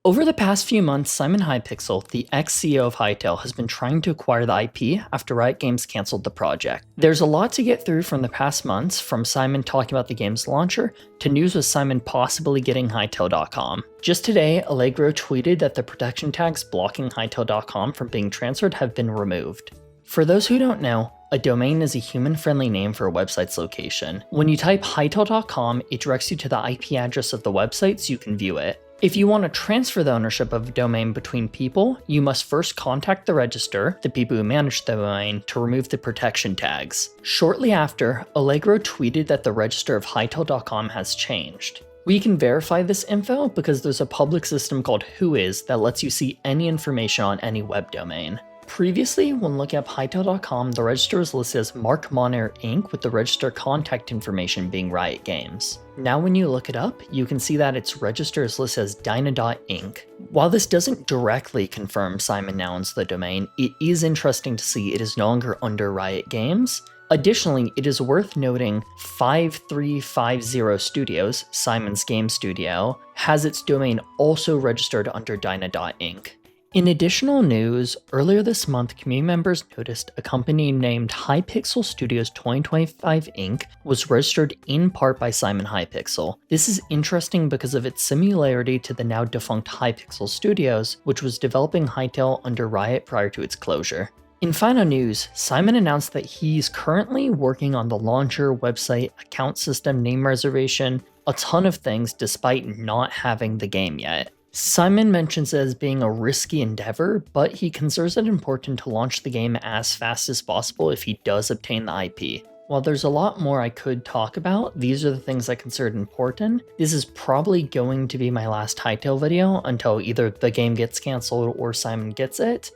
Over the past few months, Simon Hypixel, the ex-CEO of Hytale, has been trying to acquire the IP after Riot Games cancelled the project. There's a lot to get through from the past months, from Simon talking about the game's launcher, to news with Simon possibly getting Hytale.com. Just today, Allegro tweeted that the protection tags blocking Hytale.com from being transferred have been removed. For those who don't know, a domain is a human-friendly name for a website's location. When you type Hytale.com, it directs you to the IP address of the website so you can view it. If you want to transfer the ownership of a domain between people, you must first contact the register, the people who manage the domain, to remove the protection tags. Shortly after, Allegro tweeted that the register of Hytale.com has changed. We can verify this info because there's a public system called Whois that lets you see any information on any web domain. Previously, when looking up Hytale.com, the register was listed as Mark Monair Inc. with the register contact information being Riot Games. Now when you look it up, you can see that its register is listed as Dyna.inc. While this doesn't directly confirm Simon now owns the domain, it is interesting to see it is no longer under Riot Games. Additionally, it is worth noting 5350 Studios, Simon's game studio, has its domain also registered under Dyna.inc. In additional news, earlier this month, community members noticed a company named Hypixel Studios 2025 Inc. was registered in part by Simon Hypixel. This is interesting because of its similarity to the now defunct Hypixel Studios, which was developing Hytale under Riot prior to its closure. In final news, Simon announced that he's currently working on the launcher, website, account system, name reservation, a ton of things despite not having the game yet. Simon mentions it as being a risky endeavor, but he considers it important to launch the game as fast as possible if he does obtain the IP. While there's a lot more I could talk about, these are the things I considered important. This is probably going to be my last Hytale video until either the game gets cancelled or Simon gets it.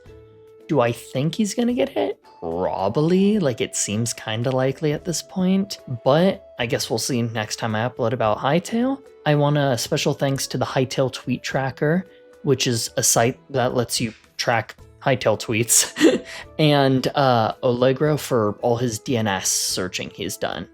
Do I think he's gonna get it? Probably, like it seems kinda likely at this point, but I guess we'll see next time I upload about Hytale. I want a special thanks to the Hytale Tweet Tracker, which is a site that lets you track Hytale tweets, and Allegro for all his DNS searching he's done.